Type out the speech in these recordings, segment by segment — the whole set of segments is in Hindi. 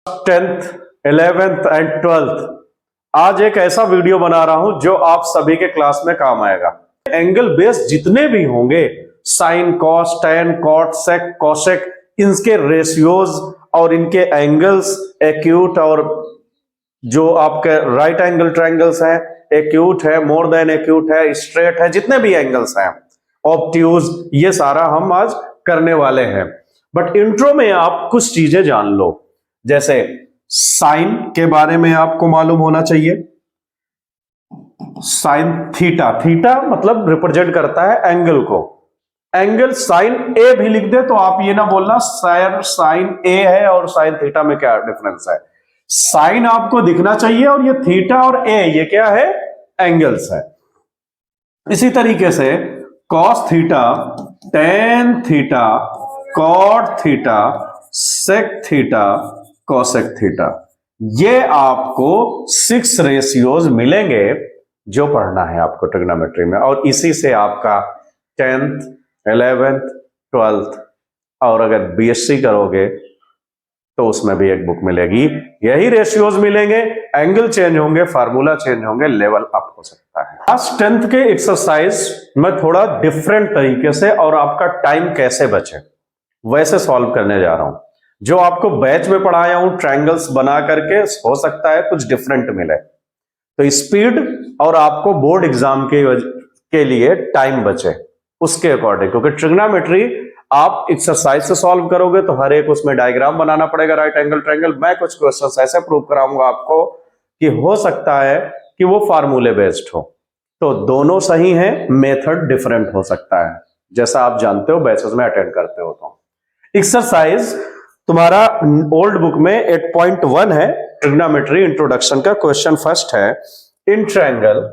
10th, 11th एंड 12th आज एक ऐसा वीडियो बना रहा हूं जो आप सभी के क्लास में काम आएगा। एंगल बेस जितने भी होंगे, sign, cos, tan, cot, sec, cosec, इनके रेशियोज और इनके एंगल्स, एक्यूट और जो आपके राइट एंगल ट्रायंगल्स हैं, एक्यूट है, मोर देन एक्यूट है, स्ट्रेट है, जितने भी एंगल्स हैं, ऑब्ट्यूज, ये सारा हम आज करने वाले हैं। बट इंट्रो में आप कुछ चीजें जान लो, जैसे साइन के बारे में आपको मालूम होना चाहिए। साइन थीटा, थीटा मतलब रिप्रेजेंट करता है एंगल को। एंगल साइन ए भी लिख दे तो आप ये ना बोलना साइन ए है और साइन थीटा में क्या डिफरेंस है। साइन आपको दिखना चाहिए और ये थीटा और ए ये क्या है, एंगल्स है। इसी तरीके से cos theta, tan theta, cot theta, sec theta, cosec theta, ये आपको 6 रेशियोज मिलेंगे जो पढ़ना है आपको ट्रिग्नोमेट्री में। और इसी से आपका 10th, 11th, 12th और अगर बीएससी करोगे तो उसमें भी एक बुक मिलेगी, यही रेशियोज मिलेंगे, एंगल चेंज होंगे, फार्मूला चेंज होंगे, लेवल अप हो सकता है। आज 10th के एक्सरसाइज में थोड़ा डिफरेंट तरीके से और आपका टाइम कैसे बचे वैसे सॉल्व करने जा रहा हूं। जो आपको बैच में पढ़ाया हूं ट्रायंगल्स बना करके, हो सकता है कुछ डिफरेंट मिले, तो स्पीड और आपको बोर्ड एग्जाम के लिए टाइम बचे उसके अकॉर्डिंग, क्योंकि ट्रिग्नोमेट्री आप एक्सरसाइज से सॉल्व करोगे तो हर एक उसमें डायग्राम बनाना पड़ेगा, राइट एंगल ट्रायंगल। मैं कुछ क्वेश्चंस ऐसे प्रूव कराऊंगा आपको कि हो सकता है कि वो फार्मूले बेस्ड हो, तो दोनों सही हैं, मेथड डिफरेंट हो सकता है, जैसा आप जानते हो बैचेस में अटेंड करते हो। तो एक्सरसाइज तुम्हारा ओल्ड बुक में 8.1 है, ट्रिग्नोमेट्री इंट्रोडक्शन का क्वेश्चन फर्स्ट है। इन ट्रायंगल,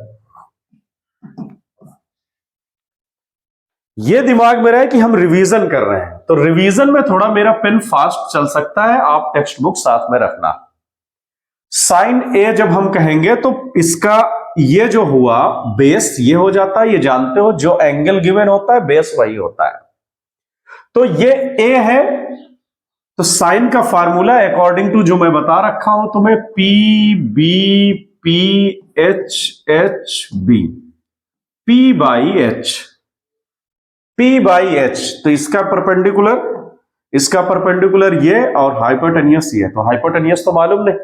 ये दिमाग में रहे कि हम रिवीजन कर रहे हैं, तो रिवीजन में थोड़ा मेरा पेन फास्ट चल सकता है, आप टेक्स्ट बुक साथ में रखना। साइन ए जब हम कहेंगे तो इसका ये जो हुआ बेस ये हो जाता है, ये जानते हो जो एंगल गिवन होता है बेस वही होता है। तो ये ए है, तो साइन का फार्मूला अकॉर्डिंग टू जो मैं बता रखा हूं तुम्हें, P B P H H B, P by H, P by H. तो इसका परपेंडिकुलर ये और हाइपोटेनियस ये, तो हाइपोटेनियस तो मालूम नहीं,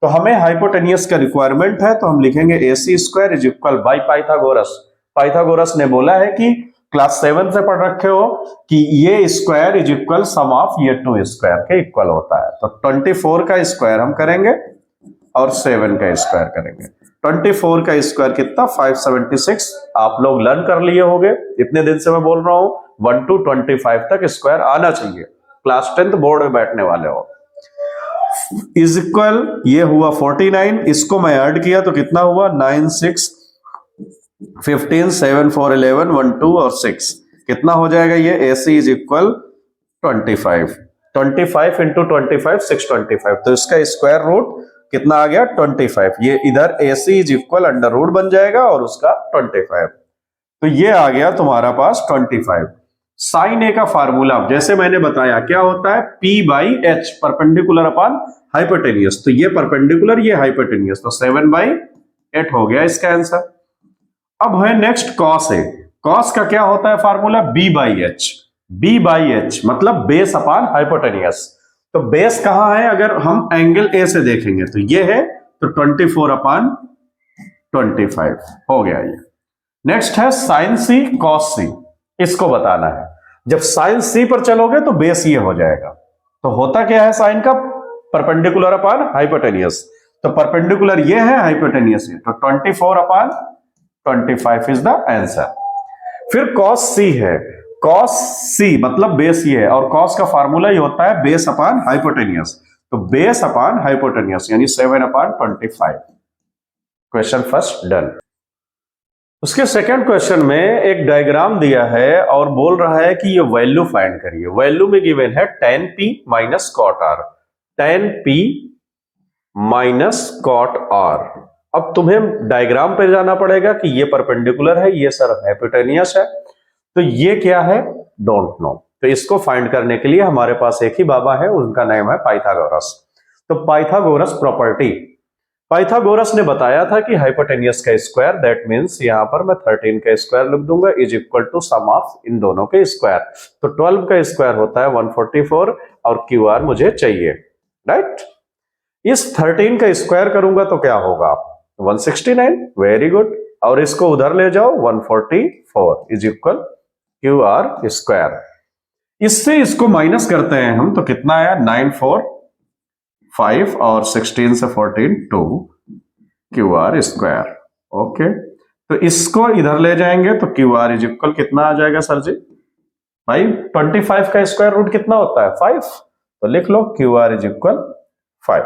तो हमें हाइपोटेनियस का रिक्वायरमेंट है, तो हम लिखेंगे AC square is equal by Pythagoras. Pythagoras ने बोला है कि क्लास 7 से पढ़ रखे हो कि ये square is equal some of ये 2 स्क्वायर के इक्वल होता है। तो 24 का स्क्वायर हम करेंगे और 7 का स्क्वायर करेंगे। 24 का स्क्वायर कितना, 576। आप लोग लर्न कर लिए होंगे, इतने दिन से मैं बोल रहा हूं 1 to 25 तक स्क्वायर आना चाहिए, क्लास 10th बोर्ड में बैठने वाले हो। इज इक्वल ये हुआ 49, इसको मैं ऐड किया तो कितना हुआ, 9 6 15 7 4 11 1 2 और 6, कितना हो जाएगा ये, AC इज इक्वल 25, 25 इंटू 25 625, तो इसका स्क्वायर रूट कितना आ गया 25। ये इधर AC is equal under root बन जाएगा और उसका 25, तो ये आ गया तुम्हारा पास 25। साइन ए का फार्मूला जैसे मैंने बताया क्या होता है, P by H, perpendicular upon hypotenuse, तो ये परपेंडिकुलर ये हाइपोटेनियस, तो 7/8 हो गया इसका आंसर। अब है नेक्स्ट कॉस ए। कॉस का क्या होता है formula, B by H, B by H मतलब बेस अपॉन हाइपोटेनियस। तो बेस कहां है, अगर हम एंगल ए से देखेंगे तो ये है, तो 24/25 हो गया ये। नेक्स्ट है साइन सी कॉस सी, इसको बताना है। जब साइन सी पर चलोगे तो बेस ये हो जाएगा, तो होता क्या है साइन का, परपेंडिकुलर अपॉन हाइपोटेनियस, तो परपेंडिकुलर ये है, हाइपोटेनियस ये, तो 24/25 इज द आंसर। फिर cos c है, cos c मतलब बेस ये है, और cos का फार्मूला ही होता है बेस अपॉन हाइपोटेनियस, तो बेस अपॉन हाइपोटेनियस यानी 7/25। Question first done. उसके सेकंड क्वेश्चन में एक डायग्राम दिया है और बोल रहा है कि ये वैल्यू फाइंड करिए। वैल्यू में गिवन है tan p minus cot r, tan p minus cot r। अब तुम्हें डायग्राम पे जाना पड़ेगा कि ये परपेंडिकुलर है, ये सर हाइपोटेनियस है, तो ये क्या है डोंट नो। तो इसको फाइंड करने के लिए हमारे पास एक ही बाबा है, उनका नाम है पाइथागोरस। तो पाइथागोरस प्रॉपर्टी, पाइथागोरस ने बताया था कि हाइपोटेन्यूस का स्क्वायर, दैट मींस यहां पर मैं 13 का स्क्वायर लिख दूंगा, is equal to sum of इन दोनों के स्क्वायर। तो 12 का स्क्वायर होता है 144 और क्यू आर मुझे चाहिए, राइट। इस 13 का स्क्वायर करूंगा तो क्या होगा 169, वेरी गुड, और इसको उधर ले जाओ 144 is equal Q R square. इससे इसको माइनस करते हैं हम तो कितना आया 945 और 16 से 14 2 क्यू आर स्क्वायर। ओके, तो इसको इधर ले जाएंगे तो क्यू आर इज इक्वल कितना आ जाएगा सर जी भाई 25 का स्क्वायर रूट कितना होता है 5, तो लिख लो Q R is equal 5।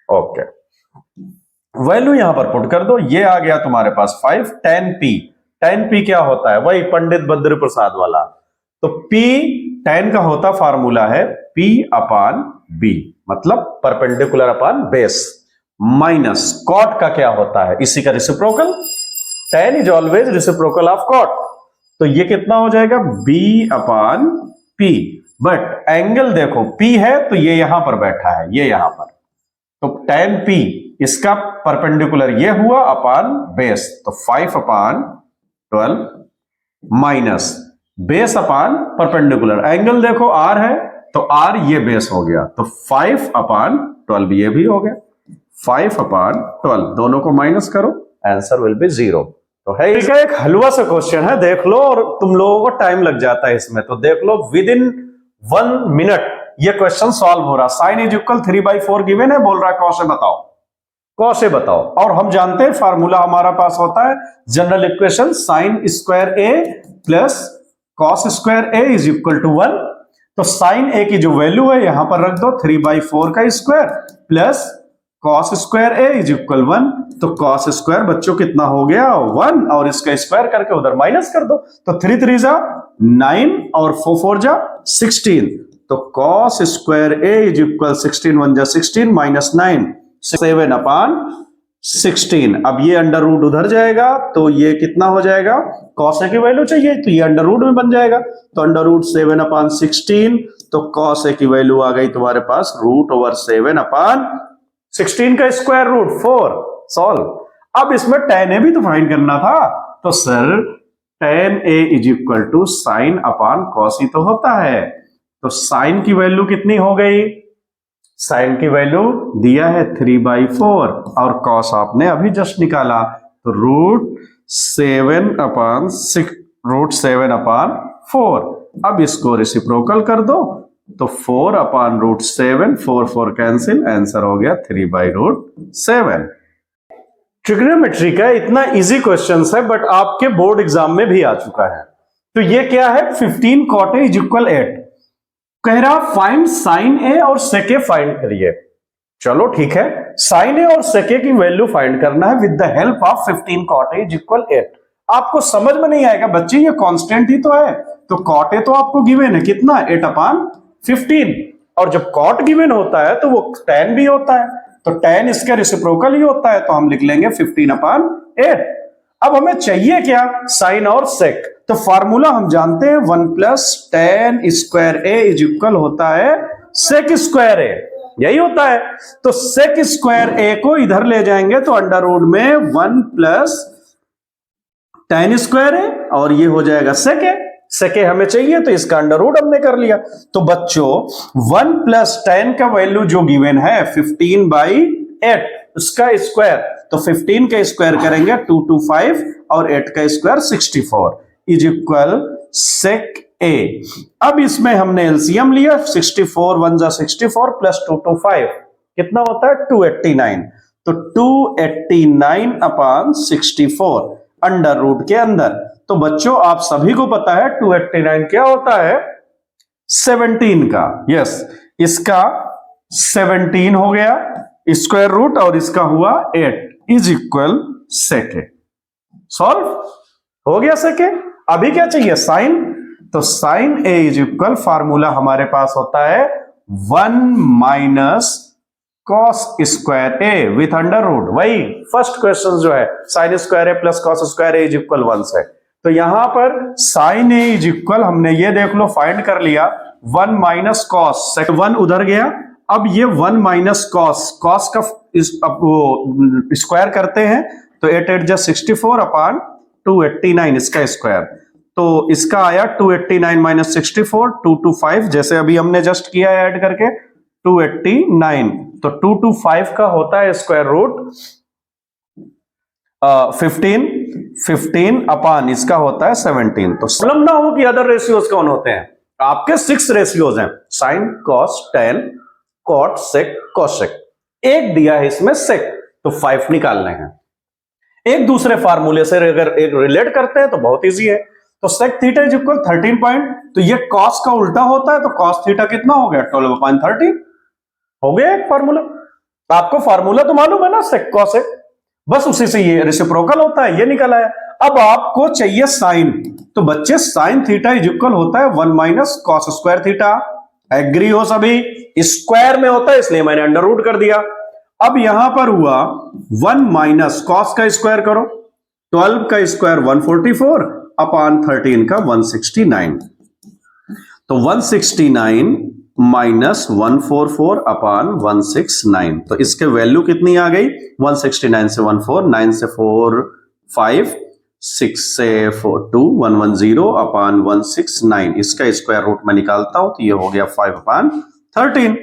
Okay, value यहां पर पुट कर दो, ये आ गया तुम्हारे पास 5 tan p। tan p क्या होता है वही पंडित बद्र प्रसाद वाला, तो p tan का होता फार्मूला है p अपान b, मतलब perpendicular upon base, minus cot का क्या होता है इसी का reciprocal, tan is always reciprocal of cot, तो ये कितना हो जाएगा b upon p, but angle देखो p है तो ये यहां पर बैठा है, ये यहां पर, तो tan p इसका परपेंडिकुलर ये हुआ अपान बेस, तो 5 अपान 12 minus base upon perpendicular, angle देखो r है तो r ये बेस हो गया, तो 5 अपान 12 ये भी हो गया, 5 अपान 12 दोनों को माइनस करो, आंसर विल बी 0। तो है इसका एक हलवा सा क्वेश्चन है, देख लो, और तुम लोगों को टाइम लग जाता है इसमें, तो देख लो विद इन 1 मिनट ये क्वेश्चन सॉल्व हो रहा। साइन इज इक्वल 3/4 गिवन है, बोल रहा है कौ से बताओ, कौ से बताओ, और हम जानते हैं फार्मूला हमारा पास होता है general equation sine square A plus cos square A is equal to 1, तो साइन ए की जो वैल्यू है यहां पर रख दो 3/4 का square plus cos square A is equal 1, तो कॉस स्क्वायर बच्चों कितना हो गया 1, और इसका स्क्वायर करके उधर माइनस कर दो, तो 3 3 जा 9 और 4 4 जा 16, तो cos square A is equal 16 1 जा 16 माइनस 9 7 अपान 16। अब ये अंडर रूट उधर जाएगा तो ये कितना हो जाएगा, कॉस ए की वैल्यू चाहिए तो ये अंडर रूट में बन जाएगा, तो अंडर रूट 7 अपान 16, तो कॉस ए की वैल्यू आ गई तुम्हारे पास रूट ओवर 7 अपान 16 का स्क्वायर रूट 4। सॉल्व। अब इसमें tan ए भी तो फाइंड करना था, तो sir tan A is equal to sine upon cos ही तो होता है, तो साइन की वैल्यू कितनी हो गई, साइन की वैल्यू दिया है 3/4 और कॉस आपने अभी जस्ट निकाला, तो रूट 7 अपान 4। अब इसको रेसिप्रोकल कर दो, तो 4 अपान रूट 7, 4 4 कैंसिल, आंसर हो गया 3/7। ट्रिग्नोमेट्री का इतना इजी क्वेश्चन है, बट आपके बोर्ड एग्जाम में भी आ चुका है। तो ये क्या है 15 cot A इज इक्वल 8, कह रहा फाइंड साइन ए और सेक ए फाइंड करिए। चलो ठीक है, साइन ए और सेक ए की वैल्यू फाइंड करना है with the help of 15 cot A is equal 8। आपको समझ में नहीं आएगा बच्चे ये कांस्टेंट ही तो है, तो cot A तो आपको गिवन है कितना 8 अपान 15, और जब cot गिवन होता है तो वो tan भी होता है, तो tan इसका रेसिप्रोकल ही होता है, तो हम लिख लेंगे 15 अपान 8। अब हमें चाहिए क्या साइन और सेक, तो फार्मूला हम जानते हैं 1 plus tan square A is equal होता है सेक स्क्वायर ए, यही होता है। तो सेक स्क्वायर ए को इधर ले जाएंगे तो अंडर रूट में 1 प्लस tan स्क्वायर ए और ये हो जाएगा सेक ए, सेक ए हमें चाहिए तो इसका अंडर रूट हमने कर लिया। तो बच्चों 1 प्लस tan का वैल्यू जो गिवन है 15/8 उसका स्क्वायर, तो 15 का स्क्वायर करेंगे 225 और 8 का स्क्वायर 64 इज इक्वल सेक ए। अब इसमें हमने एलसीएम लिया 64 1 जा 64 प्लस 225 कितना होता है 289, तो 289 अपान 64 अंडर रूट के अंदर। तो बच्चों आप सभी को पता है 289 क्या होता है 17 का, यस इसका 17 हो गया स्क्वायर रूट और इसका हुआ 8 is equal sec A. Solve हो गया सेक ए। अभी क्या चाहिए साइन, तो sine A is equal formula हमारे पास होता है 1 minus cos square A with under root, वही फर्स्ट क्वेश्चन जो है sine square A plus cos square A is equal 1 से। तो यहां पर साइन ए इज इक्वल हमने ये देख लो फाइंड कर लिया 1 माइनस कॉस, 1 उधर गया अब ये 1 माइनस कॉस, कॉस का वो स्क्वायर करते हैं तो 8 8 जा 64 अपॉन 289 इसका स्क्वायर, तो इसका आया 289 माइनस 64 225, जैसे अभी हमने जस्ट किया है ऐड करके 289, तो 225 का होता है स्क्वायर रूट 15 अपॉन इसका होता है 17। तो प्रॉब्लम ना हो कि अदर रेशियोज कौन होते हैं, आपके 6 रेशियोज हैं, sine cos tan cot sec cosec, एक दिया है इसमें सेक, तो 5 निकालने हैं। एक दूसरे फार्मूले से अगर एक रिलेट करते हैं तो बहुत इजी है, तो sec theta is equal 13 point, तो ये कॉस का उल्टा होता है, तो कॉस थीटा कितना हो गया 12/13 हो गया एक फार्मूला। आपको फार्मूला तो मालूम है ना सेक कोसेक, बस उसी से ये रेसिप्रोकल होता है, ये निकल आया। अब आपको चाहिए साइन, तो बच्चे साइन थीटा इज इक्वल होता है 1 minus cos square theta, agree हो सभी, स्क्वायर में होता है इसलिए मैंने अंडर रूट कर दिया। अब यहां पर हुआ 1 माइनस कॉस का स्क्वायर करो, 12 का स्क्वायर 144 अपॉन 13 का 169, तो 169 माइनस 144 अपॉन 169, तो इसके वैल्यू कितनी आ गई 169 से 14, 9 से 4 5, 6 से 4 2, 110 अपॉन 169, इसका स्क्वायर रूट में निकालता हूं तो ये हो गया 5 अपॉन 13,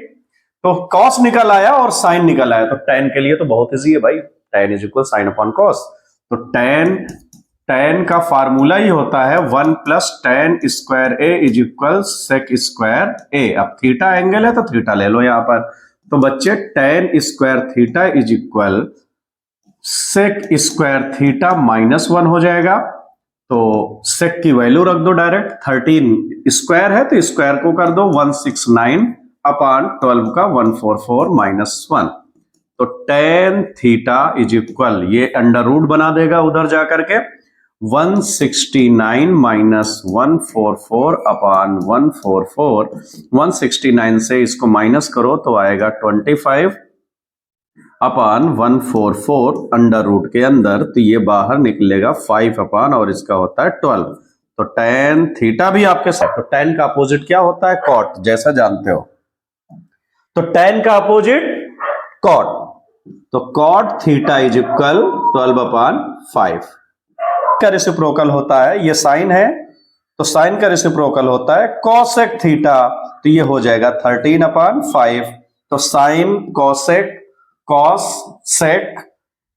तो कॉस निकल आया और साइन निकल आया। तो tan के लिए तो बहुत इजी है भाई, tan is equal sine upon cos, तो tan का फार्मूला ही होता है 1 plus tan square a is equal sec square a। अब थीटा एंगल है तो थीटा ले लो यहां पर, तो बच्चे tan square theta is equal sec square theta -1 हो जाएगा, तो सेक की वैल्यू रख दो डायरेक्ट, 13 स्क्वायर है तो स्क्वायर को कर दो 169 अपॉन 12 का 144 -1, तो tan थीटा इज इक्वल, ये अंडर रूट बना देगा उधर जाकर के 169 माइनस 144 अपॉन 144, 169 से इसको माइनस करो तो आएगा 25 अपॉन 144 अंडर रूट के अंदर, तो ये बाहर निकलेगा 5 अपॉन और इसका होता है 12, तो tan थीटा भी आपके साथ, तो tan का अपोजिट क्या होता है कॉट, जैसा जानते हो, तो tan का अपोजिट कॉट, तो cot theta is equal 12 upon 5 का रेसिप्रोकल होता है, ये साइन है तो साइन का रेसिप्रोकल होता है कोसेक थीटा, तो ये हो जाएगा 13 अपॉन 5, तो sine cosec cos sec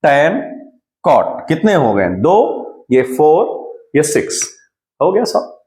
tan cot कितने हो गए 2, ये 4, ये 6 हो गया सब।